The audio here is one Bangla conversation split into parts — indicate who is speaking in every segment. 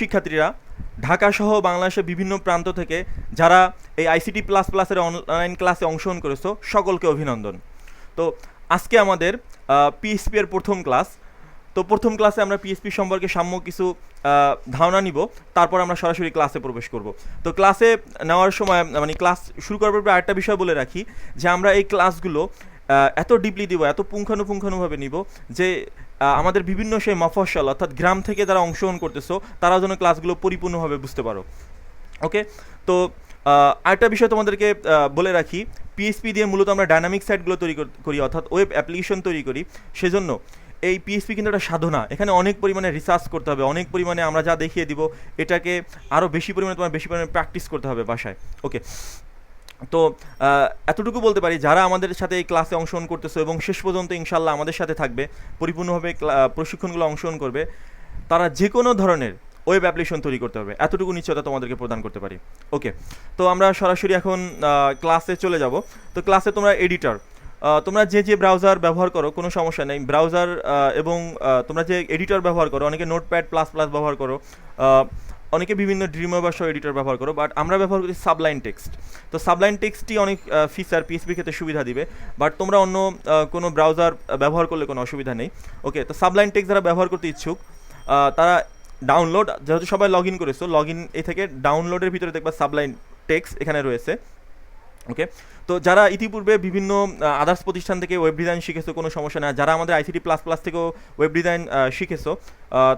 Speaker 1: শিক্ষার্থীরা ঢাকা সহ বাংলাদেশের বিভিন্ন প্রান্ত থেকে যারা এই আইসিটি প্লাস প্লাসের অনলাইন ক্লাসে অংশগ্রহণ করেছো সকলকে অভিনন্দন। তো আজকে আমাদের পিএসপি এর প্রথম ক্লাস। তো প্রথম ক্লাসে আমরা পিএসপি সম্পর্কে সাম্য কিছু ধারণা নিব, তারপর আমরা সরাসরি ক্লাসে প্রবেশ করব। তো ক্লাসে নেওয়ার সময় মানে ক্লাস শুরু করার পর আরেকটা বিষয় বলে রাখি যে আমরা এই ক্লাসগুলো এত ডিপলি দিব, এত পুঙ্খানুপুঙ্খানুভাবে নিব যে আমাদের বিভিন্ন সেই মফস্বল অর্থাৎ গ্রাম থেকে যারা অংশগ্রহণ করতেছো তারা যেন ক্লাসগুলো পরিপূর্ণভাবে বুঝতে পারো। ওকে, তো আরেকটা বিষয় তোমাদেরকে বলে রাখি, পিএসপি দিয়ে মূলত আমরা ডাইনামিক সাইটগুলো তৈরি করি অর্থাৎ ওয়েব অ্যাপ্লিকেশন তৈরি করি। সেজন্য এই পিএসপি কিন্তু একটা সাধনা, এখানে অনেক পরিমাণে রিসার্চ করতে হবে, অনেক পরিমাণে আমরা যা দেখিয়ে দিব এটাকে আরও বেশি পরিমাণে প্র্যাকটিস করতে হবে বাসায়। ওকে, তো এতটুকু বলতে পারি যারা আমাদের সাথে এই ক্লাসে অংশগ্রহণ করতেছো এবং শেষ পর্যন্ত ইনশাল্লাহ আমাদের সাথে থাকবে, পরিপূর্ণভাবে প্রশিক্ষণগুলো অংশগ্রহণ করবে, তারা যে কোনো ধরনের ওয়েব অ্যাপ্লিকেশন তৈরি করতে হবে, এতটুকু নিশ্চয়তা তোমাদেরকে প্রদান করতে পারি। ওকে, তো আমরা সরাসরি এখন ক্লাসে চলে যাব। তো ক্লাসে তোমরা এডিটর, তোমরা যে ব্রাউজার ব্যবহার করো কোনো সমস্যা নেই, ব্রাউজার এবং তোমরা যে এডিটর ব্যবহার করো, অনেকে নোটপ্যাড প্লাস প্লাস ব্যবহার করো, অনেকে বিভিন্ন ড্রিমওয়েভার সহ এডিটর ব্যবহার করো, বাট আমরা ব্যবহার করি সাবলাইন টেক্সট। তো সাবলাইন টেক্সটই অনেক ফিচার পিএসপি ক্ষেত্রে সুবিধা দিবে, বাট তোমরা অন্য কোনো ব্রাউজার ব্যবহার করলে কোনো অসুবিধা নেই। ওকে, তো সাবলাইন টেক্সট যারা ব্যবহার করতে ইচ্ছুক তারা ডাউনলোড, যেহেতু সবাই লগ ইন করেছো, লগ ইন এ থেকে ডাউনলোডের ভিতরে দেখবা সাবলাইন টেক্সট এখানে রয়েছে। ওকে, তো যারা ইতিপূর্বে বিভিন্ন আদার্স প্রতিষ্ঠান থেকে ওয়েব ডিজাইন শিখেছো কোনো সমস্যা না, যারা আমাদের আইসিটি প্লাস প্লাস থেকেও ওয়েব ডিজাইন শিখেছো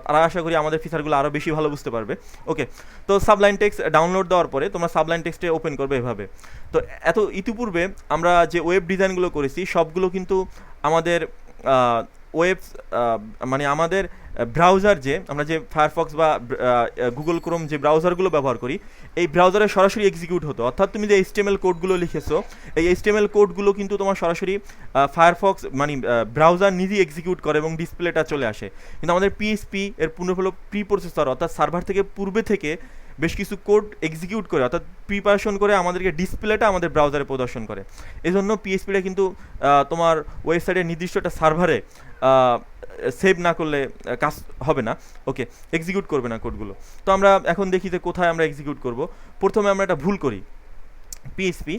Speaker 1: তারা আশা করি আমাদের ফিচারগুলো আরও বেশি ভালো বুঝতে পারবে। ওকে, তো সাবলাইন টেক্সট ডাউনলোড দেওয়ার পরে তোমরা সাবলাইন টেক্সটে ওপেন করবে এভাবে। তো ইতিপূর্বে আমরা যে ওয়েব ডিজাইনগুলো করেছি সবগুলো কিন্তু আমাদের ওয়েব মানে আমাদের ব্রাউজার, যে আমরা যে ফায়ারফক্স বা গুগল ক্রোম যে ব্রাউজারগুলো ব্যবহার করি এই ব্রাউজারে সরাসরি এক্সিকিউট হতো, অর্থাৎ তুমি যে এইচটিএমএল কোডগুলো লিখেছো এই এইচটিএমএল কোডগুলো কিন্তু তোমার সরাসরি ফায়ারফক্স মানে ব্রাউজার নিজেই এক্সিকিউট করে এবং ডিসপ্লেটা চলে আসে। কিন্তু আমাদের পিএসপি এর হলো প্রি প্রসেসর, অর্থাৎ সার্ভার থেকে পূর্বে থেকে বেশ কিছু কোড এক্সিকিউট করে অর্থাৎ প্রিপারেশন করে আমাদেরকে ডিসপ্লেটা আমাদের ব্রাউজারে প্রদর্শন করে। এই জন্য পিএসপিটা কিন্তু তোমার ওয়েবসাইটের নির্দিষ্ট একটা সার্ভারে সেভ না করলে কাজ হবে না। ওকে, এক্সিকিউট করবে না কোডগুলো। তো আমরা এখন দেখি যে কোথায় আমরা এক্সিকিউট করব। প্রথমে আমরা একটা ভুল করি, পিএসপি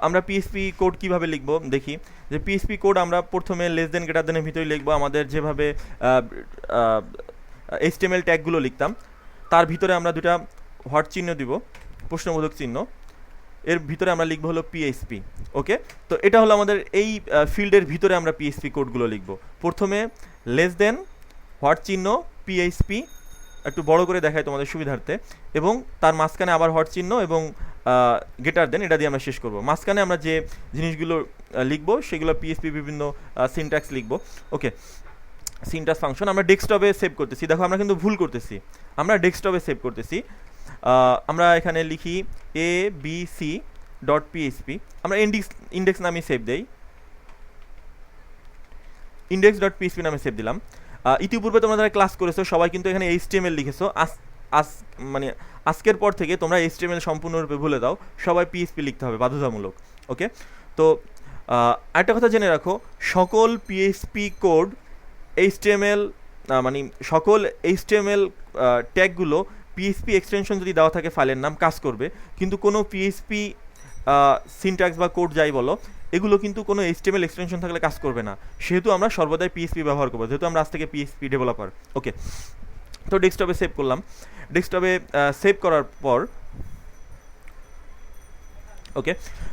Speaker 1: আমরা পিএসপি কোড কীভাবে লিখবো দেখি। যে পিএসপি কোড আমরা প্রথমে লেস দেন গ্রেটার দেনের ভিতরে লিখবো, আমাদের যেভাবে এইচটিএমএল ট্যাগগুলো লিখতাম তার ভিতরে আমরা দুটা হট চিহ্ন দিব, প্রশ্নবোধক চিহ্ন, এর ভিতরে আমরা লিখবো হলো পিএসপি। ওকে, তো এটা হলো আমাদের এই ফিল্ডের ভিতরে আমরা পিএসপি কোডগুলো লিখবো। প্রথমে লেস দেন হট চিহ্ন পিএসপি, একটু বড় করে দেখাই তোমাদের সুবিধার্থে, এবং তার মাঝখানে আবার হট চিহ্ন এবং গ্রেটার দেন, এটা দিয়ে আমরা শেষ করব। মাঝখানে আমরা যে জিনিসগুলো লিখবো সেগুলো পিএসপি বিভিন্ন সিনট্যাক্স লিখবো। ওকে, সিনট্যাক্স ফাংশন আমরা ডেস্কটপে সেভ করতেছি, দেখো আমরা কিন্তু ভুল করতেছি, আমরা ডেস্কটপে সেভ করতেছি। আমরা এখানে লিখি abc.php, আমরা ইন্ডেক্স নামে সেভ দেই, index.php নামে সেভ দিলাম। ইতিপূর্বে তোমরা যারা ক্লাস করেছো সবাই কিন্তু এখানে HTML লিখেছো, মানে আজকের পর থেকে তোমরা HTML সম্পূর্ণরূপে ভুলে দাও, সবাই পিএসপি লিখতে হবে বাধ্যতামূলক। ওকে, তো আরেকটা কথা জেনে রাখো, সকল পিএসপি কোড HTML মানে সকল HTML ট্যাগগুলো পিএসপি এক্সটেনশন যদি দেওয়া থাকে ফাইলের নাম কাজ করবে, কিন্তু কোনো পিএসপি সিনট্যাক্স বা কোড যাই বলো এগুলো কিন্তু কোনো HTML এক্সটেনশন থাকলে কাজ করবে না। সেহেতু আমরা সর্বদাই পিএসপি ব্যবহার করবো, যেহেতু আমরা আজ থেকে পিএসপি ডেভেলপার। ওকে, তো ডেস্কটপে সেভ করলাম। ডেস্কটপে সেভ করার পর ওকে,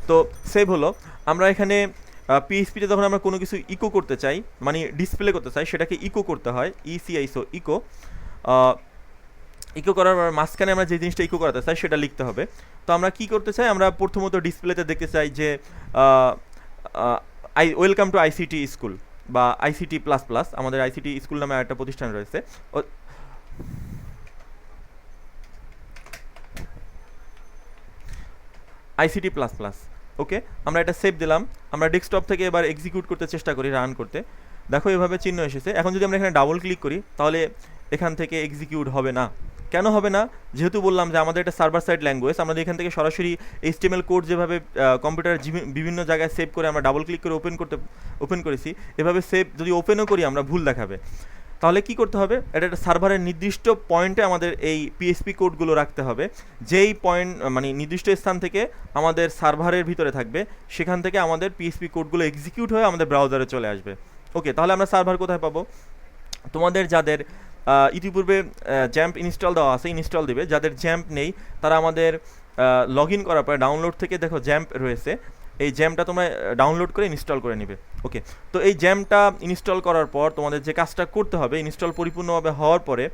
Speaker 1: তো সেভ হলো। আমরা এখানে পিএসপিতে যখন আমরা কোনো কিছু ইকো করতে চাই মানে ডিসপ্লে করতে চাই সেটাকে ইকো করতে হয়, ইসিআইসো ইকো। ইকো করার মাঝখানে আমরা যে জিনিসটা ইকো করাতে চাই সেটা লিখতে হবে। তো আমরা কি করতে চাই, আমরা প্রথমত ডিসপ্লেতে দেখতে চাই যে ওয়েলকাম টু আইসিটি স্কুল বা আইসিটি প্লাস প্লাস, আমাদের আইসিটি স্কুল নামে একটা প্রতিষ্ঠান রয়েছে, আইসিটি প্লাস প্লাস। ওকে, আমরা এটা সেভ দিলাম। আমরা ডেস্কটপ থেকে এবার এক্সিকিউট করতে চেষ্টা করি, রান করতে। দেখো এভাবে চিহ্ন এসেছে। এখন যদি আমরা এখানে ডাবল ক্লিক করি তাহলে এখান থেকে এক্সিকিউট হবে না। কেন হবে না? যেহেতু বললাম যে আমাদের এটা সার্ভার সাইড ল্যাঙ্গুয়েজ, আমাদের এখান থেকে সরাসরি HTML কোড যেভাবে কম্পিউটার বিভিন্ন জায়গায় সেভ করে আমরা ডাবল ক্লিক করে ওপেন করেছি, এভাবে সেভ যদি ওপেনও করি আমরা ভুল দেখাবে। তাহলে কি করতে হবে, এটা একটা সার্ভারের নির্দিষ্ট পয়েন্টে আমাদের এই পিএসপি কোডগুলো রাখতে হবে, যেই পয়েন্ট মানে নির্দিষ্ট স্থান থেকে আমাদের সার্ভারের ভিতরে থাকবে, সেখান থেকে আমাদের পিএসপি কোডগুলো এক্সিকিউট হয়ে আমাদের ব্রাউজারে চলে আসবে। ওকে, তাহলে আমরা সার্ভার কোথায় পাবো? তোমাদের যাদের ইতিপূর্বে জ্যাম্প ইনস্টল দেওয়া আছে ইনস্টল দিবে, যাদের জ্যাম্প নেই তারা আমাদের লগ ইন করার পরে ডাউনলোড থেকে দেখো জ্যাম্প রয়েছে, এই জ্যামটা তোমরা ডাউনলোড করে ইনস্টল করে নিবে। ওকে, তো এই জ্যামটা ইনস্টল করার পর তোমাদের যে কাজটা করতে হবে, ইনস্টল পরিপূর্ণভাবে হওয়ার পরে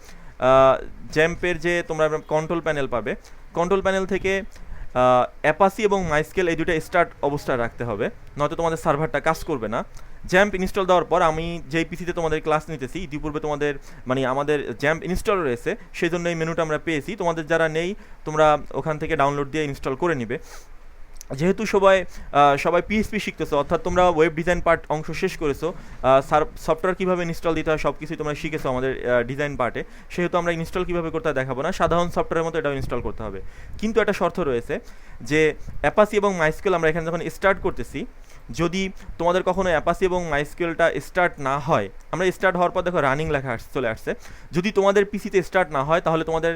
Speaker 1: জ্যাম্পের যে তোমরা কন্ট্রোল প্যানেল পাবে, কন্ট্রোল প্যানেল থেকে অ্যাপাসি এবং মাইস্কেল এই দুটো স্টার্ট অবস্থায় রাখতে হবে, নয়তো তোমাদের সার্ভারটা কাজ করবে না। জ্যাম্প ইনস্টল দেওয়ার পর আমি যেই পিসিতে তোমাদের ক্লাস নিতেছি, ইতিপূর্বে তোমাদের মানে আমাদের জ্যাম্প ইনস্টল রয়েছে, সেই জন্য এই মেনুটা আমরা পেয়েছি। তোমাদের যারা নেই তোমরা ওখান থেকে ডাউনলোড দিয়ে ইনস্টল করে নিবে। যেহেতু সবাই পিএইচপি শিখতেছো, অর্থাৎ তোমরা ওয়েব ডিজাইন পার্ট অংশ শেষ করেছো, সফটওয়্যার কীভাবে ইনস্টল দিতে হয় সব কিছুই তোমরা শিখেছো আমাদের ডিজাইন পার্টে, সেহেতু আমরা ইনস্টল কীভাবে করতে হয় দেখাবো না, সাধারণ সফটওয়্যারের মতো এটাও ইনস্টল করতে হবে। কিন্তু একটা শর্ত রয়েছে যে অ্যাপাসি এবং মাইস্কেল আমরা এখানে যখন স্টার্ট করতেছি, যদি তোমাদের কখনো অ্যাপাসি এবং মাইস্কেলটা স্টার্ট না হয়, আমরা স্টার্ট হওয়ার পর দেখো রানিং লেখা চলে আসছে, যদি তোমাদের পিসিতে স্টার্ট না হয় তাহলে তোমাদের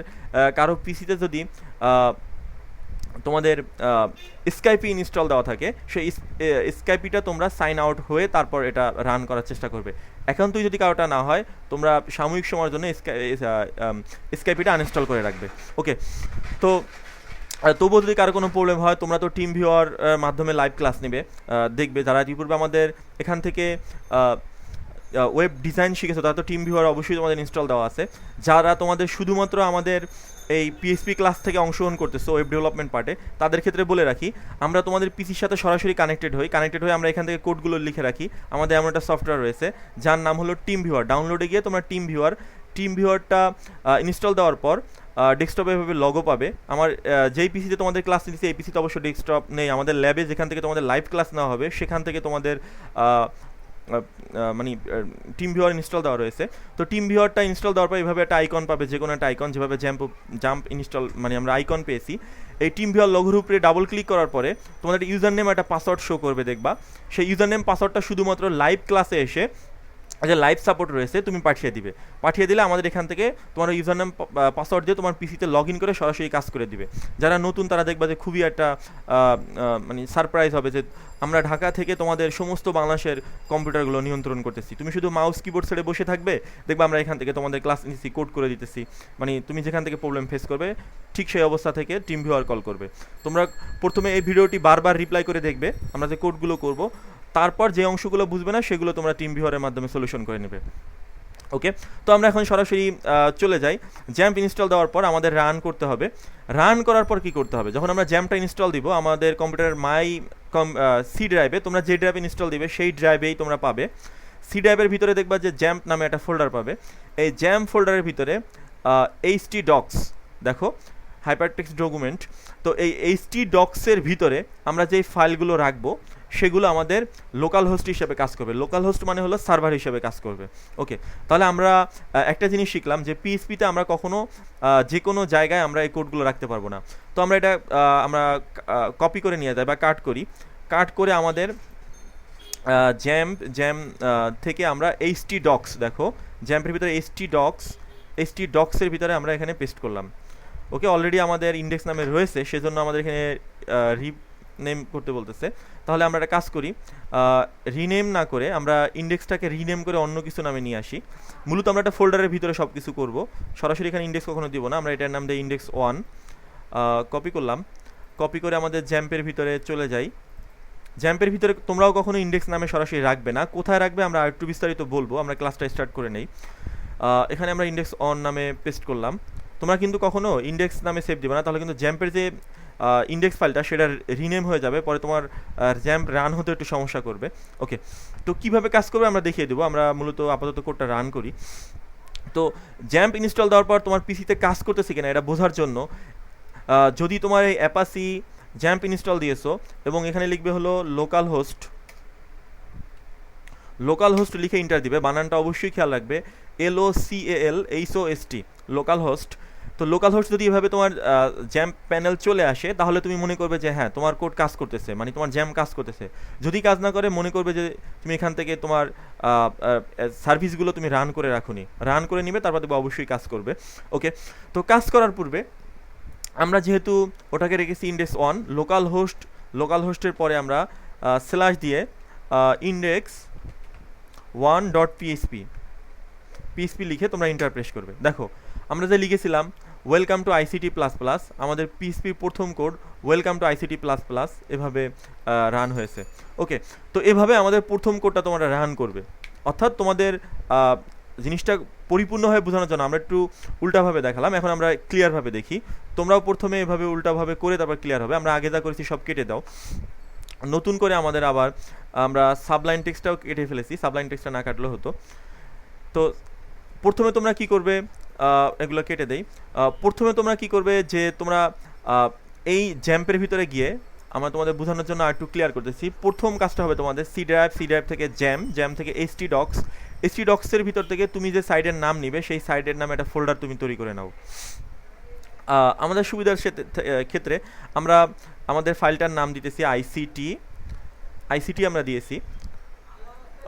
Speaker 1: কারো পিসিতে যদি তোমাদের স্কাইপি ইনস্টল দেওয়া থাকে, সেই স্কাইপিটা তোমরা সাইন আউট হয়ে তারপর এটা রান করার চেষ্টা করবে। একান্তই যদি কারোটা না হয়, তোমরা সাময়িক সময়ের জন্য স্কাইপিটা আনইনস্টল করে রাখবে। ওকে, তো তবুও যদি কারো কোনো প্রবলেম হয়, তোমরা তো টিম ভিউয়ার মাধ্যমে লাইভ ক্লাস নেবে, দেখবে যারা ইতিপূর্বে আমাদের এখান থেকে ওয়েব ডিজাইন শিখেছো তারা তো টিম ভিউয়ার অবশ্যই তোমাদের ইনস্টল দেওয়া আছে। যারা তোমাদের শুধুমাত্র আমাদের এই পিএইচপি ক্লাস থেকে অংশগ্রহণ করতেছো ওয়েব ডেভেলপমেন্ট পার্টে, তাদের ক্ষেত্রে বলে রাখি, আমরা তোমাদের পিসির সাথে সরাসরি কানেক্টেড হয়ে আমরা এখান থেকে কোডগুলো লিখে রাখি। আমাদের এমন একটা সফটওয়্যার রয়েছে যার নাম হলো টিম ভিউয়ার। ডাউনলোডে গিয়ে তোমরা টিম ভিউয়ারটা ইনস্টল দেওয়ার পর ডেস্কটপে এভাবে লগো পাবে। আমার যেই পিসিতে তোমাদের ক্লাস নিচ্ছে এই পিসিতে অবশ্য ডেস্কটপ নেই, আমাদের ল্যাবে যেখান থেকে তোমাদের লাইভ ক্লাস নেওয়া হবে সেখান থেকে তোমাদের মানে টিম ভিউয়ার ইনস্টল দেওয়া রয়েছে। তো টিম ভিউয়ারটা ইনস্টল দেওয়ার পর এইভাবে একটা আইকন পাবে, যে কোনো একটা আইকন, যেভাবে জাম্প ইনস্টল মানে আমরা আইকন পেয়েছি। এই টিম ভিউয়ার লোগোর উপরে ডাবল ক্লিক করার পরে তোমাদের ইউজার নেম একটা পাসওয়ার্ড শো করবে দেখবা, সেই ইউজার নেম পাসওয়ার্ডটা শুধুমাত্র লাইভ ক্লাসে এসে যে লাইভ সাপোর্ট রয়েছে তুমি পাঠিয়ে দিলে আমাদের এখান থেকে তোমার ইউজার নেম পাসওয়ার্ড দিয়ে তোমার পিসিতে লগ ইন করে সরাসরি কাজ করে দিবে। যারা নতুন তারা দেখবা যে খুবই একটা মানে সারপ্রাইজ হবে যে আমরা ঢাকা থেকে তোমাদের সমস্ত বাংলাদেশের কম্পিউটারগুলো নিয়ন্ত্রণ করতেছি, তুমি শুধু মাউস কিবোর্ড ছেড়ে বসে থাকবে, দেখবা আমরা এখান থেকে তোমাদের ক্লাস নিচ্ছি, কোড করে দিতেছি, মানে তুমি যেখান থেকে প্রবলেম ফেস করবে ঠিক সেই অবস্থা থেকে টিম ভিউয়ার কল করবে। তোমরা প্রথমে এই ভিডিওটি বারবার রিপ্লাই করে দেখবে আমরা যে কোডগুলো করব, তারপর যে অংশগুলো বুঝবে না সেগুলো তোমরা টিম ভিউয়ারের মাধ্যমে সলিউশন করে নেবে। ওকে, তো আমরা এখন সরাসরি চলে যাই। জ্যাম্প ইনস্টল দেওয়ার পর আমাদের রান করতে হবে। রান করার পর কি করতে হবে, যখন আমরা জ্যাম্পটা ইনস্টল দিব আমাদের কম্পিউটারের সি ড্রাইভে, তোমরা যে ড্রাইভে ইনস্টল দিবে সেই ড্রাইভেই তোমরা পাবে। সি ড্রাইভের ভিতরে দেখবা যে জ্যাম্প নামে একটা ফোল্ডার পাবে। এই জ্যাম্প ফোল্ডারের ভিতরে htdocs দেখো, হাইপারটেক্সট ডকুমেন্ট। তো এই htdocs-এর ভিতরে আমরা যেই ফাইলগুলো রাখবো সেগুলো আমাদের লোকাল হোস্ট হিসেবে কাজ করবে। লোকাল হোস্ট মানে হলো সার্ভার হিসেবে কাজ করবে। ওকে, তাহলে আমরা একটা জিনিস শিখলাম যে পিএইচপিতে আমরা কখনো যে কোনো জায়গায় আমরা এই কোডগুলো রাখতে পারবো না। তো আমরা এটা কপি করে নিয়ে যাই বা কাট করে আমাদের জ্যাম্প থেকে আমরা htdocs দেখো, জ্যাম্পের ভিতরে htdocs-এর ভিতরে আমরা এখানে পেস্ট করলাম। ওকে, অলরেডি আমাদের ইন্ডেক্স নামে রয়েছে, সেজন্য আমাদের এখানে রিনেম করতে বলতেছে। তাহলে আমরা একটা কাজ করি, রিনেম না করে আমরা ইন্ডেক্সটাকে রিনেম করে অন্য কিছু নামে নিয়ে আসি। মূলত আমরা একটা ফোল্ডারের ভিতরে সব কিছু করবো, সরাসরি এখানে ইন্ডেক্স কখনো দিব না। আমরা এটার নাম দিই index1, কপি করলাম, কপি করে আমাদের জ্যাম্পের ভিতরে চলে যাই। জ্যাম্পের ভিতরে তোমরাও কখনো ইন্ডেক্স নামে সরাসরি রাখবে না, কোথায় রাখবে আমরা একটু বিস্তারিত বলবো, আমরা ক্লাসটা স্টার্ট করে নেই। এখানে আমরা index1 নামে পেস্ট করলাম। তোমরা কিন্তু কখনো ইন্ডেক্স নামে সেভ দিবে না, তাহলে কিন্তু জ্যাম্পের যে ইন্ডেক্স ফাইলটা সেটা রিনেম হয়ে যাবে, পরে তোমার জ্যাম্প রান হতে একটু সমস্যা করবে। ওকে, তো কিভাবে কাজ করবে আমরা দেখিয়ে দেবো। আমরা মূলত আপাতত কোডটা রান করি। তো জ্যাম্প ইনস্টল দেওয়ার পর তোমার পিসিতে কাজ করতেছে কিনা এটা বোঝার জন্য, যদি তোমার এই অ্যাপাসি জ্যাম্প ইনস্টল দিয়েছো এবং এখানে লিখবে হলো লোকাল হোস্ট লিখে এন্টার দিবে, বানানটা অবশ্যই খেয়াল রাখবে, LOCALHOST লোকাল হোস্ট। তো লোকাল হোস্ট যদি এভাবে তোমার জ্যাম প্যানেল চলে আসে তাহলে তুমি মনে করবে যে হ্যাঁ তোমার কোড কাজ করতেছে, মানে তোমার জ্যাম কাজ করতেছে। যদি কাজ না করে মনে করবে যে তুমি এখান থেকে তোমার সার্ভিসগুলো তুমি রান করে রাখুনি, রান করে নিবে, তারপর দেখবে অবশ্যই কাজ করবে। ওকে, তো কাজ করার পূর্বে আমরা যেহেতু ওটাকে রেখেছি ইন্ডেক্স 1, লোকাল হোস্টের পরে আমরা স্ল্যাশ দিয়ে ইন্ডেক্স 1.পিএইচপি লিখে তোমরা ইন্টার প্রেস করবে। দেখো আমরা যে লিখেছিলাম welcome to ICT plus plus, আমাদের পিএইচপির প্রথম code welcome to ICT plus plus এভাবে রান হয়েছে। ওকে, তো এভাবে আমাদের প্রথম কোডটা তোমরা রান করবে। অর্থাৎ তোমাদের জিনিসটা পরিপূর্ণভাবে বোঝানোর জন্য আমরা একটু উল্টাভাবে দেখালাম, এখন আমরা ক্লিয়ারভাবে দেখি। তোমরাও প্রথমে এভাবে উল্টাভাবে করে তারপর ক্লিয়ার হবে। আমরা আগে যা করেছি সব কেটে দাও, নতুন করে আমাদের আবার আমরা সাবলাইন টেক্সটটাও কেটে ফেলেছি, সাবলাইন টেক্সটটা না কাটলেও হতো। তো প্রথমে তোমরা কি করবে, এগুলো কেটে দেই। প্রথমে তোমরা কি করবে যে তোমরা এই জ্যাম্পের ভিতরে গিয়ে, আমরা তোমাদের বোঝানোর জন্য আর একটু ক্লিয়ার করতেছি, প্রথম কাজটা হবে তোমাদের সি ড্রাইভ থেকে জ্যাম থেকে htdocs-এর ভিতর থেকে তুমি যে সাইডের নাম নিবে সেই সাইডের নামে একটা ফোল্ডার তুমি তৈরি করে নাও। আমাদের সুবিধার ক্ষেত্রে আমরা আমাদের ফাইলটার নাম দিতেছি আইসিটি আমরা দিয়েছি।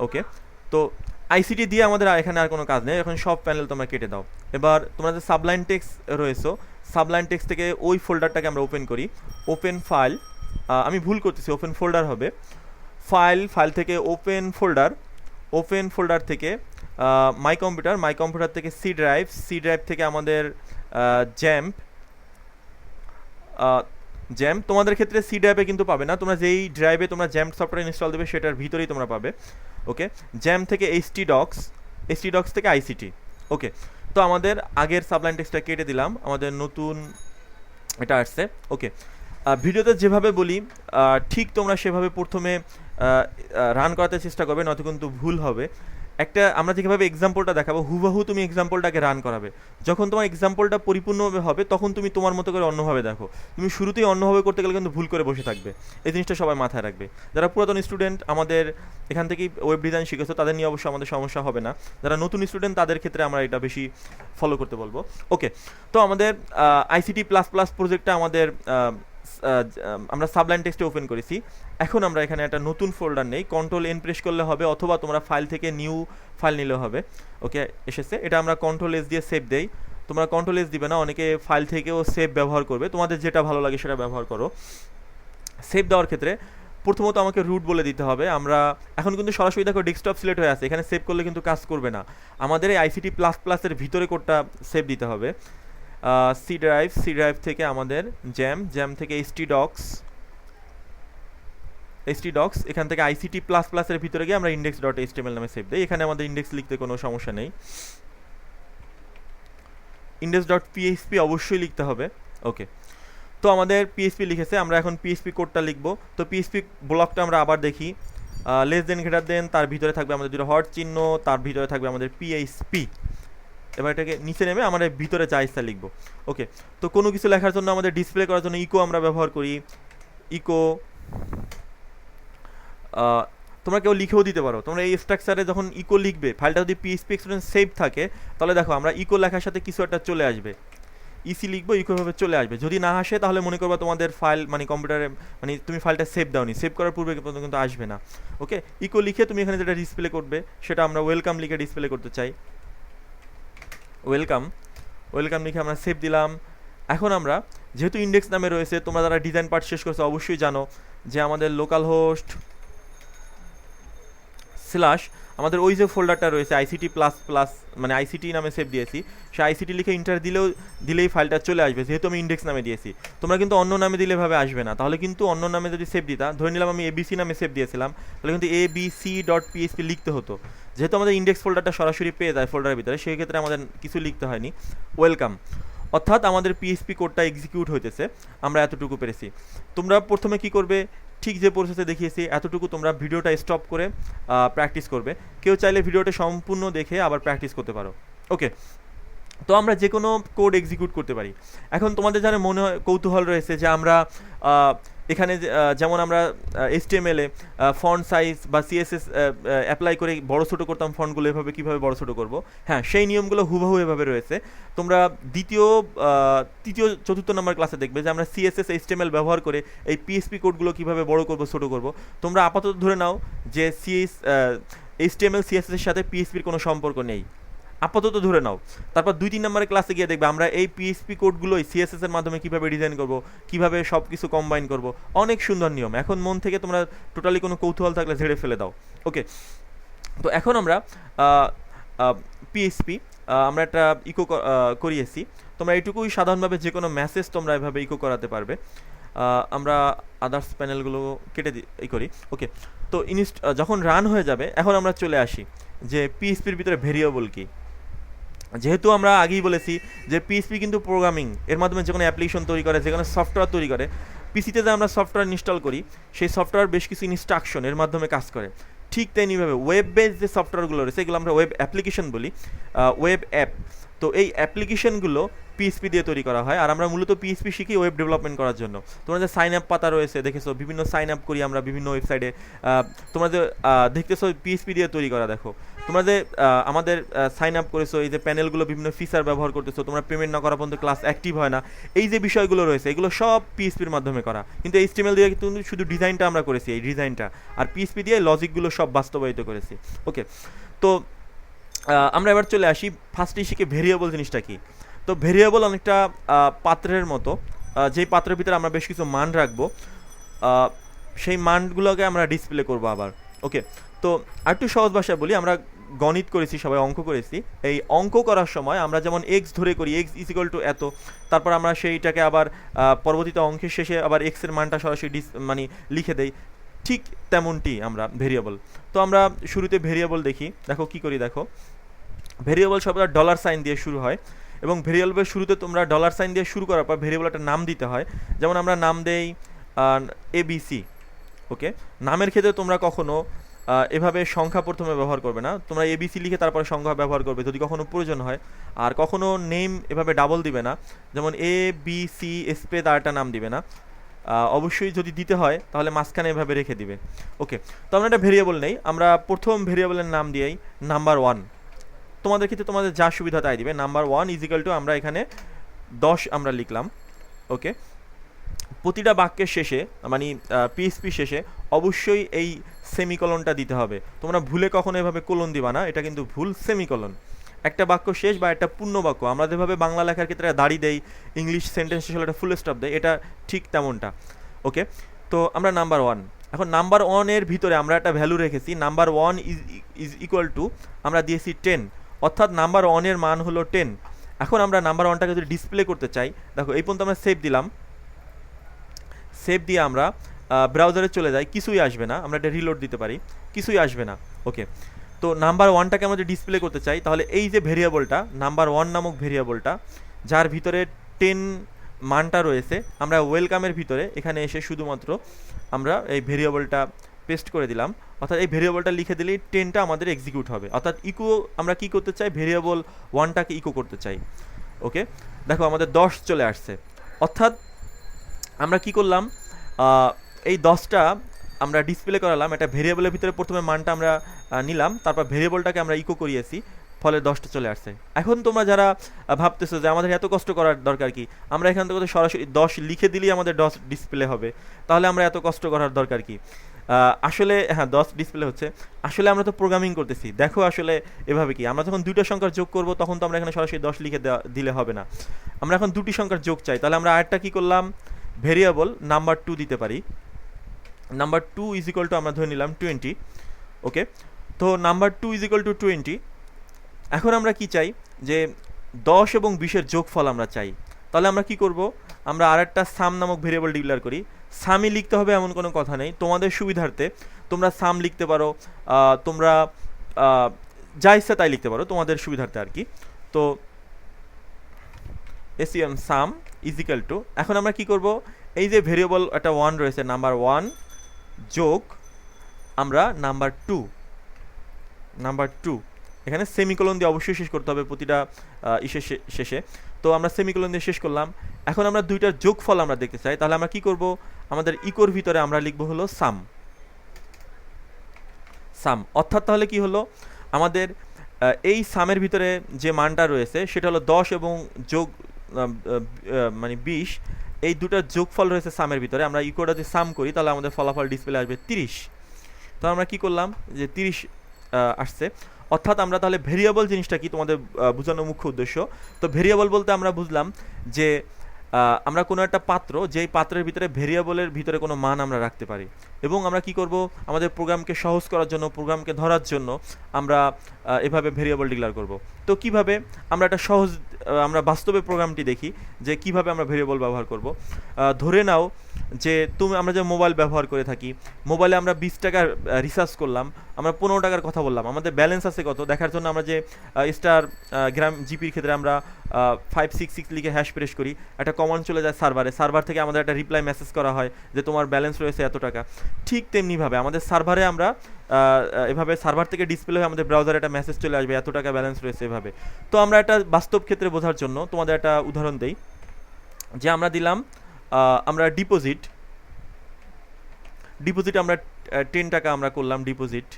Speaker 1: ওকে, তো আইসিটি দিয়ে আমাদের এখানে আর কোনো কাজ নেই, এখন সব প্যানেল তোমরা কেটে দাও। এবার তোমরা যে সাবলাইন টেক্সট রয়েছে, সাবলাইন টেক্সট থেকে ওই ফোল্ডারটাকে আমরা ওপেন করি। ওপেন ফাইল, আমি ভুল করতেছি, ওপেন ফোল্ডার হবে। ফাইল থেকে ওপেন ফোল্ডার থেকে মাই কম্পিউটার থেকে সি ড্রাইভ থেকে আমাদের জ্যাম। তোমাদের ক্ষেত্রে সি ড্রাইভে কিন্তু পাবে না, তোমরা যেই ড্রাইভে তোমরা জ্যাম সফটওয়্যার ইনস্টল দেবে সেটার ভিতরেই তোমরা পাবে। ওকে, জ্যাম থেকে htdocs থেকে আইসিটি। ওকে, তো আমাদের আগের সাবলাইন টেক্সটটা কেটে দিলাম, আমাদের নতুন এটা আসছে। ওকে, ভিডিওতে যেভাবে বলি ঠিক তোমরা সেভাবে প্রথমে রান করাতে চেষ্টা করবে, নয়তো কিন্তু ভুল হবে। আমরা যেভাবে এক্সাম্পলটা দেখাবো হুবহু তুমি এক্সাম্পলটাকে রান করাবে। যখন তোমার এক্সাম্পলটা পরিপূর্ণভাবে হবে তখন তুমি তোমার মতো করে অন্যভাবে দেখো। তুমি শুরুতেই অন্যভাবে করতে গেলে কিন্তু ভুল করে বসে থাকবে, এই জিনিসটা সবাই মাথায় রাখবে। যারা পুরাতন স্টুডেন্ট আমাদের এখান থেকেই ওয়েব ডিজাইন শিখেছো তাদের নিয়ে অবশ্যই আমাদের সমস্যা হবে না, যারা নতুন স্টুডেন্ট তাদের ক্ষেত্রে আমরা এটা বেশি ফলো করতে বলবো। ওকে, তো আমাদের আইসিটি প্লাস প্লাস প্রজেক্টটা আমাদের আমরা সাবলাইন টেক্সটে ওপেন করেছি। এখন আমরা এখানে একটা নতুন ফোল্ডার নেই, Ctrl+N প্রেস করলে হবে, অথবা তোমরা ফাইল থেকে নিউ ফাইল নিলে হবে। ওকে, এসেছে, এটা আমরা Ctrl+S দিয়ে সেভ দেই। তোমরা Ctrl+S দিবে না, অনেকে ফাইল থেকেও সেভ ব্যবহার করবে, তোমাদের যেটা ভালো লাগে সেটা ব্যবহার করো। সেভ দেওয়ার ক্ষেত্রে প্রথমত আমাকে রুট বলে দিতে হবে। আমরা এখন কিন্তু সরাসরি দেখো ডেস্কটপ সিলেক্ট হয়ে আছে, এখানে সেভ করলে কিন্তু কাজ করবে না, আমাদের এই আইসিটি প্লাস প্লাসের ভিতরে কোডটা সেভ দিতে হবে। সি ড্রাইভ থেকে আমাদের জ্যাম থেকে htdocs, এখান থেকে আইসিটি প্লাস প্লাসের ভিতরে গিয়ে আমরা index.html নামে সেভ দিই। এখানে আমাদের ইন্ডেক্স লিখতে কোনো সমস্যা নেই, index.php অবশ্যই লিখতে হবে। ওকে, তো আমাদের পিএইচপি লিখেছে, আমরা এখন পিএইচপি কোডটা লিখবো। তো পিএইচপি ব্লকটা আমরা আবার দেখি, লেস দেন গ্রেটার দেন, তার ভিতরে থাকবে আমাদের দুটো হট চিহ্ন, তার ভিতরে থাকবে আমাদের পিএইচপি। এবার এটাকে নিচে নেমে আমাদের ভিতরে যা ইচ্ছা লিখবো। ওকে, তো কোনো কিছু লেখার জন্য আমাদের ডিসপ্লে করার জন্য ইকো আমরা ব্যবহার করি। ইকো তোমরা কেউ লিখেও দিতে পারো, তোমরা এই স্ট্রাকচারে যখন ইকো লিখবে, ফাইলটা যদি পিএইচপি এক্সটেনশন সেভ থাকে তাহলে দেখো আমরা ইকো লেখার সাথে কিছু একটা চলে আসবে, ইসি লিখবো ইকোভাবে চলে আসবে। যদি না আসে তাহলে মনে করবা তোমাদের ফাইল মানে কম্পিউটারে মানে তুমি ফাইলটা সেভ দাওনি, সেভ করার পূর্বে কিন্তু আসবে না। ওকে, ইকো লিখে তুমি এখানে যেটা ডিসপ্লে করবে সেটা আমরা ওয়েলকাম লিখে ডিসপ্লে করতে চাই। ওয়েলকাম লিখে আমরা সেভ দিলাম। এখন আমরা যেহেতু ইন্ডেক্স নামে রয়েছে, তোমরা যারা ডিজাইন পার্ট শেষ করছো অবশ্যই জানো যে আমাদের লোকাল হোস্ট স্ল্যাশ আমাদের ওই যে ফোল্ডারটা রয়েছে আইসিটি প্লাস প্লাস মানে আইসিটি নামে সেভ দিয়েছি, সে আইসিটি লিখে ইন্টার দিলেই ফাইলটা চলে আসবে, যেহেতু আমি ইন্ডেক্স নামে দিয়েছি। তোমরা কিন্তু অন্য নামে দিলে ভাবে আসবে না, তাহলে কিন্তু অন্য নামে যদি সেভ দিতা, ধরে নিলাম আমি এবিসি নামে সেভ দিয়েছিলাম, তাহলে কিন্তু abc.php লিখতে হতো। যেহেতু আমাদের ইন্ডেক্স ফোল্ডারটা সরাসরি পেয়ে যায় ফোল্ডারের ভিতরে, সেই ক্ষেত্রে আমাদের কিছু লিখতে হয়নি। ওয়েলকাম, অর্থাৎ আমাদের পিএইচপি কোডটা এক্সিকিউট হইতেছে, আমরা এতটুকু পেরেছি। তোমরা প্রথমে কি করবে, ঠিক যে প্রসেসে দেখিয়েছি এতটুকু তোমরা ভিডিওটা স্টপ করে প্র্যাকটিস করবে। কেউ চাইলে ভিডিওটা সম্পূর্ণ দেখে আবার প্র্যাকটিস করতে পারো। ওকে, তো আমরা যে কোনো কোড এক্সিকিউট করতে পারি। এখন তোমাদের যারা মনে হয় কৌতূহল রয়েছে যে আমরা এখানে যেমন আমরা HTML এ ফন্ট সাইজ বা CSS অ্যাপ্লাই করে বড় ছোট করতাম, ফন্টগুলো এভাবে কীভাবে বড় ছোট করব, হ্যাঁ সেই নিয়মগুলো হুবহু এভাবে রয়েছে। তোমরা দ্বিতীয় তৃতীয় চতুর্থ নম্বর ক্লাসে দেখবে যে আমরা CSS HTML ব্যবহার করে এই PHP কোডগুলো কীভাবে বড় করব ছোট করব। তোমরা আপাতত ধরে নাও যে HTML CSS এর সাথে PHP এর কোনো সম্পর্ক নেই, আপাতত ধরে নাও। তারপর 2-3 নম্বরের ক্লাসে গিয়ে দেখবে আমরা এই PHP কোডগুলোই CSS এর মাধ্যমে কীভাবে ডিজাইন করব, কীভাবে সব কিছু কম্বাইন করব, অনেক সুন্দর নিয়ম। এখন মন থেকে তোমরা টোটালি কোনো কৌতূহল থাকলে ঝেড়ে ফেলে দাও। ওকে, তো এখন আমরা PHP আমরা একটা ইকো করিয়েছি। তোমরা এইটুকুই সাধারণভাবে যে কোনো মেসেজ তোমরা এভাবে ইকো করাতে পারবে। আমরা আদার্স প্যানেলগুলো কেটে করি। ওকে, তো যখন রান হয়ে যাবে, এখন আমরা চলে আসি যে PHPর ভিতরে ভেরিয়েবল কি। যেহেতু আমরা আগেই বলেছি যে PHP কিন্তু প্রোগ্রামিং এর মাধ্যমে যে কোনো অ্যাপ্লিকেশন তৈরি করে, যে কোনো সফটওয়্যার তৈরি করে। পিসিতে যে আমরা সফটওয়্যার ইনস্টল করি, সেই সফটওয়্যার বেশ কিছু ইনস্ট্রাকশন এর মাধ্যমে কাজ করে। ঠিক তেমনিভাবে ওয়েব বেস যে সফটওয়্যারগুলো রয়েছে, এগুলো আমরা ওয়েব অ্যাপ্লিকেশন বলি, ওয়েব অ্যাপ। তো এই অ্যাপ্লিকেশনগুলো PHP দিয়ে তৈরি করা হয়, আর আমরা মূলত PHP শিখি ওয়েব ডেভেলপমেন্ট করার জন্য। তোমরা যে সাইন আপ পাতা রয়েছে দেখেছো, বিভিন্ন সাইন আপ করি আমরা বিভিন্ন ওয়েবসাইটে, তোমরা যে দেখতেছো PHP দিয়ে তৈরি করা। দেখো তোমরা যে আমাদের সাইন আপ করেছো, এই যে প্যানেলগুলো বিভিন্ন ফিচার ব্যবহার করতেছো, তোমরা পেমেন্ট না করা পর্যন্ত ক্লাস অ্যাক্টিভ হয় না, এই যে বিষয়গুলো রয়েছে এগুলো সব PHPর মাধ্যমে করা। কিন্তু HTML দিয়ে কিন্তু শুধু ডিজাইনটা আমরা করেছি, এই ডিজাইনটা, আর PHP দিয়ে লজিকগুলো সব বাস্তবায়িত করেছি। ওকে, তো আমরা এবার চলে আসি ফার্স্টেই শিখে ভেরিয়েবল জিনিসটা কি। তো ভেরিয়েবল অনেকটা পাত্রের মতো, যেই পাত্রের ভিতরে আমরা বেশ কিছু মান রাখবো, সেই মানগুলোকে আমরা ডিসপ্লে করব আবার। ওকে, তো আরেকটু সহজ ভাষায় বলি, আমরা গণিত করেছি, সবাই অঙ্ক করেছি। এই অঙ্ক করার সময় আমরা যেমন এক্স ধরে করি, এক্স ইজ ইকুয়াল টু এত, তারপর আমরা সেইটাকে আবার পরবর্তীতে অঙ্কের শেষে আবার এক্সের মানটা সরাসরি মানে লিখে দেই, ঠিক তেমনটি আমরা ভেরিয়েবল। তো আমরা শুরুতে ভেরিয়েবল দেখি, দেখো কি করি। দেখো ভেরিয়েবল সর্বদা ডলার সাইন দিয়ে শুরু হয়, এবং ভেরিয়েবলের শুরুতে তোমরা ডলার সাইন দিয়ে শুরু করার পর ভেরিয়েবল একটা নাম দিতে হয়। যেমন আমরা নাম দেই ABC। ওকে, নামের ক্ষেত্রে তোমরা কখনো এভাবে সংখ্যা প্রথমে ব্যবহার করবে না, তোমরা ABC লিখে তারপরে সংখ্যা ব্যবহার করবে যদি কখনো প্রয়োজন হয়। আর কখনো নেম এভাবে ডাবল দিবে না, যেমন ABC স্পেস আর একটা নাম দিবে না। অবশ্যই যদি দিতে হয় তাহলে মাঝখানে এভাবে রেখে দিবে। ওকে, তো আমরা একটা ভেরিয়েবল নেই, আমরা প্রথম ভেরিয়েবলের নাম দিয়েই নাম্বার 1। তোমাদের ক্ষেত্রে তোমাদের যা সুবিধা তাই দিবে। নাম্বার 1 ইজ ইকুয়াল টু আমরা এখানে 10 আমরা লিখলাম। ওকে, প্রতিটা বাক্যের শেষে মানে PHP শেষে অবশ্যই এই সেমিকলনটা দিতে হবে। তোমরা ভুলে কখনো এভাবে কোলন দিবা না, এটা কিন্তু ভুল। সেমিকলন একটা বাক্য শেষ বা একটা পূর্ণ বাক্য, আমরা যেভাবে বাংলা লেখার ক্ষেত্রে দাড়ি দেই, ইংলিশ সেন্টেন্স শেষ হলে একটা ফুল স্টপ দেয়, এটা ঠিক তেমনটা। ওকে, তো আমরা নাম্বার 1, এখন নাম্বার 1 এর ভিতরে আমরা একটা ভ্যালু রেখেছি, নাম্বার 1 ইজ ইকুয়াল টু আমরা দিয়েছি 10, অর্থাৎ নাম্বার 1 এর মান হলো 10। এখন আমরা নাম্বার 1টাকে যদি ডিসপ্লে করতে চাই, দেখো এই পর্যন্ত আমরা সেভ দিলাম, সেভ দিয়ে আমরা ব্রাউজারে চলে যাই, কিছুই আসবে না। আমরা এটা রিলোড দিতে পারি, কিছুই আসবে না। ওকে, তো নাম্বার 1টাকে আমরা যদি ডিসপ্লে করতে চাই, তাহলে এই যে ভেরিয়েবলটা নাম্বার 1 নামক ভেরিয়েবলটা, যার ভিতরে 10 মানটা রয়েছে, আমরা ওয়েলকামের ভিতরে এখানে এসে শুধুমাত্র আমরা এই ভেরিয়েবলটা পেস্ট করে দিলাম, অর্থাৎ এই ভেরিয়েবলটা লিখে দিলেই 10টা আমাদের এক্সিকিউট হবে। অর্থাৎ ইকো আমরা কি করতে চাই, ভেরিয়েবল 1টাকে ইকো করতে চাই। ওকে, দেখো আমাদের 10 চলে আসছে, অর্থাৎ আমরা কি করলাম, এই 10টা আমরা ডিসপ্লে করালাম। এটা ভেরিয়েবলের ভিতরে প্রথমে মানটা আমরা নিলাম, তারপর ভেরিয়েবলটাকে আমরা ইকো করিয়েছি, ফলে 10টা চলে আসছে। এখন তোমরা যারা ভাবতেছো যে আমাদের এত কষ্ট করার দরকার কি, আমরা এখান থেকে সরাসরি 10 লিখে দিলেই আমাদের 10 ডিসপ্লে হবে, তাহলে আমরা এত কষ্ট করার দরকার কি। আসলে হ্যাঁ 10 ডিসপ্লে হচ্ছে, আসলে আমরা তো প্রোগ্রামিং করতেছি। দেখো আসলে এভাবে কি, আমরা যখন দুইটা সংখ্যার যোগ করব তখন তো আমরা এখানে সরাসরি 10 লিখে দিলে হবে না, আমরা এখন দুটি সংখ্যার যোগ চাই। তাহলে আমরা আরেকটা কি করলাম, ভেরিয়েবল নাম্বার 2 দিতে পারি। নাম্বার 2 ইজ ইকুয়াল টু আমরা ধরে নিলাম 20। ওকে, তো নাম্বার 2 ইজ ইকুয়াল টু 20। এখন আমরা কি চাই, যে 10 এবং 20-এর যোগফল আমরা চাই। তাহলে আমরা কি করব, আমরা আরেকটা সাম নামক ভেরিয়েবল ডিক্লেয়ার করি। সামই লিখতে হবে এমন কোনো কথা নেই, তোমাদের সুবিধার্থে তোমরা সাম লিখতে পারো, তোমরা যা ইচ্ছা তাই লিখতে পারো তোমাদের সুবিধার্থে আর কি। তো ACM some is equal to, এখন আমরা কি করব, এই যে ভেরিয়েবল একটা 1 রয়েছে, নাম্বার 1 যোগ আমরা নাম্বার 2 এখানে সেমিকোলন দিয়ে অবশ্যই শেষ করতে হবে প্রতিটা শেষে। তো আমরা সেমিকোলন দিয়ে শেষ করলাম। এখন আমরা দুইটার যোগফল আমরা দেখতে চাই, তাহলে আমরা কি করব, আমাদের ইকোর ভিতরে আমরা লিখব হলো সাম। সাম অর্থাৎ তাহলে কি হলো, আমাদের এই সামের ভিতরে যে মানটা রয়েছে সেটা হলো 10 এবং যোগ মানে 20, এই দুটার যোগফল রয়েছে সামের ভিতরে। আমরা ইকোটা যদি সাম করি তাহলে আমাদের ফলাফল ডিসপ্লে আসবে 30। তো আমরা কি করলাম যে 30 আসছে, অর্থাৎ আমরা তাহলে ভেরিয়েবল জিনিসটা কি তোমাদের বোঝানোর মুখ্য উদ্দেশ্য। তো ভেরিয়েবল বলতে আমরা বুঝলাম যে আমরা কোনো একটা পাত্র, যেই পাত্রের ভিতরে ভেরিয়েবলের ভিতরে কোনো মান আমরা রাখতে পারি, এবং আমরা কি করব, আমাদের প্রোগ্রামকে সহজ করার জন্য, প্রোগ্রামকে ধরার জন্য আমরা এভাবে ভেরিয়েবল ডিক্লেয়ার করব। তো কিভাবে আমরা একটা সহজ আমরা বাস্তবে প্রোগ্রামটি দেখি যে কিভাবে আমরা ভেরিয়েবল ব্যবহার করব। ধরে নাও যে আমরা যে মোবাইল ব্যবহার করে থাকি, মোবাইলে আমরা 20 টাকার রিচার্জ করলাম, আমরা 15 টাকার কথা বললাম, আমাদের ব্যালেন্স আছে কত দেখার জন্য আমরা যে স্টার গ্রাম জিপির ক্ষেত্রে আমরা 566 লিখে হ্যাশ প্রেস করি, একটা কমান্ড চলে যায় সার্ভারে, সার্ভার থেকে আমাদের একটা রিপ্লাই মেসেজ করা হয় যে তোমার ব্যালেন্স রয়েছে এত টাকা। ঠিক তেমনিভাবে আমাদের সার্ভারে আমরা এভাবে সার্ভার থেকে ডিসপ্লে হয়ে আমাদের ব্রাউজারে একটা মেসেজ চলে আসবে এত টাকা ব্যালেন্স রয়েছে এভাবে। তো আমরা একটা বাস্তব ক্ষেত্রে বোঝার জন্য তোমাদের একটা উদাহরণ দেই, যে আমরা দিলাম আমরা ডিপোজিট আমরা 10 টাকা আমরা করলাম ডিপোজিট।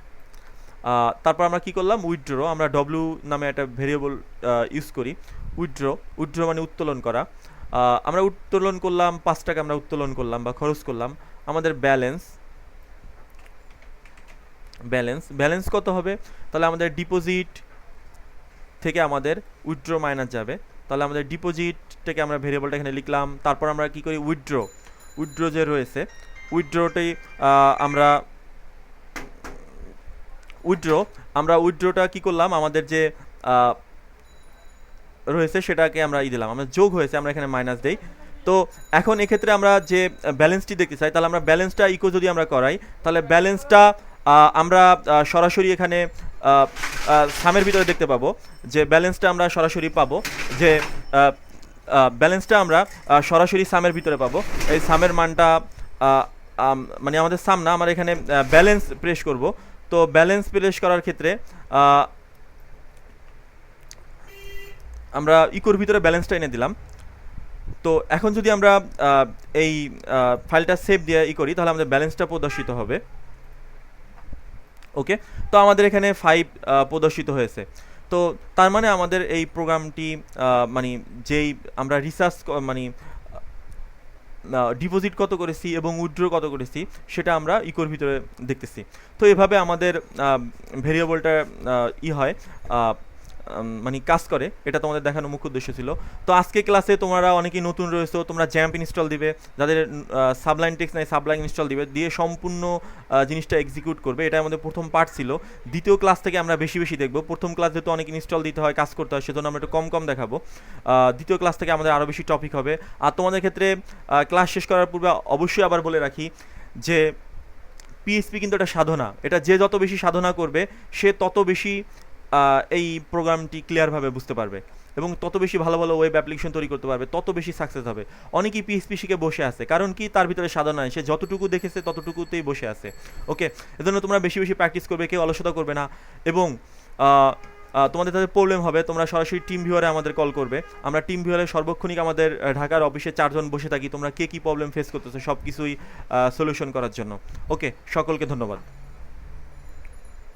Speaker 1: তারপর আমরা কি করলাম, উইথড্র, আমরা ডব্লিউ নামে একটা ভেরিয়েবল ইউজ করি, উইথড্র মানে উত্তোলন করা। আমরা উত্তোলন করলাম 5 টাকা, আমরা উত্তোলন করলাম বা খরচ করলাম। আমাদের ব্যালেন্স কত হবে, তাহলে আমাদের ডিপোজিট থেকে আমাদের উইথড্র মাইনাস যাবে, তাহলে আমাদের ডিপোজিট থেকে আমরা ভেরিয়েবলটা এখানে লিখলাম। তারপর আমরা কি করি, উইথড্র যে রয়েছে, উইথড্রটাই আমরা উইথড্রটা কি করলাম, আমাদের যে রয়েছে সেটাকে আমরা দিলাম, আমরা যোগ হয়েছে আমরা এখানে মাইনাস দেই। তো এখন এক্ষেত্রে আমরা যে ব্যালেন্সটি দেখতে চাই, তাহলে আমরা ব্যালেন্সটা ইকো যদি আমরা করাই, তাহলে ব্যালেন্সটা আমরা সরাসরি এখানে সামের ভিতরে দেখতে পাবো, যে ব্যালেন্সটা আমরা সরাসরি পাবো, যে ব্যালেন্সটা আমরা সরাসরি সামের ভিতরে পাবো। এই সামের মানটা মানে আমাদের সাম না, আমরা এখানে ব্যালেন্স প্রেস করব। তো ব্যালেন্স প্রেস করার ক্ষেত্রে আমরা ইকোর ভিতরে ব্যালেন্সটা এনে দিলাম। তো এখন যদি আমরা এই ফাইলটা সেভ দিয়ে করি, তাহলে আমাদের ব্যালেন্সটা প্রদর্শিত হবে। ওকে, তো আমাদের এখানে 5 প্রদর্শিত হয়েছে। তো তার মানে আমাদের এই প্রোগ্রামটি মানে যেই আমরা রিসার্চ মানে ডিপোজিট কত করেছি এবং উইথড্র কত করেছি সেটা আমরা ইকোর ভিতরে দেখতেছি। তো এভাবে আমাদের ভেরিয়েবলটা হয় মানে কাজ করে, এটা তোমাদের দেখানোর মুখ্য উদ্দেশ্য ছিল। তো আজকে ক্লাসে তোমরা অনেকেই নতুন রয়েছো, তোমরা জ্যাম্প ইনস্টল দিবে, যাদের সাবলাইন টেক্সট নাই সাবলাইন ইনস্টল দিবে, দিয়ে সম্পূর্ণ জিনিসটা এক্সিকিউট করবে। এটা আমাদের প্রথম পার্ট ছিল। দ্বিতীয় ক্লাস থেকে আমরা বেশি দেখবো। প্রথম ক্লাস যেহেতু অনেক ইনস্টল দিতে হয়, কাজ করতে হয়, সেজন্য আমরা একটু কম দেখাবো। দ্বিতীয় ক্লাস থেকে আমাদের আরও বেশি টপিক হবে। আর তোমাদের ক্ষেত্রে ক্লাস শেষ করার পূর্বে অবশ্যই আবার বলে রাখি যে পিএইচপি কিন্তু একটা সাধনা, এটা যে যত বেশি সাধনা করবে সে তত বেশি এই প্রোগ্রামটি ক্লিয়ারভাবে বুঝতে পারবে এবং তত বেশি ভালো ওয়েব অ্যাপ্লিকেশন তৈরি করতে পারবে, তত বেশি সাকসেস হবে। অনেকেই পিএইচপি শিখে বসে আছে, কারণ কি তার ভিতরে সাধনা সে যতটুকু দেখেছে ততটুকুতেই বসে আছে। ওকে, এজন্য তোমরা বেশি প্র্যাকটিস করবে, কেউ অলসতা করবে না। এবং তোমাদের তাদের প্রবলেম হবে, তোমরা সরাসরি টিম ভিউয়ারে আমাদের কল করবে। আমরা টিম ভিউয়ারে সর্বক্ষণিক আমাদের ঢাকার অফিসে 4 জন বসে থাকি, তোমরা কে কী প্রবলেম ফেস করতেছো সব কিছুই সলিউশন করার জন্য। ওকে, সকলকে ধন্যবাদ।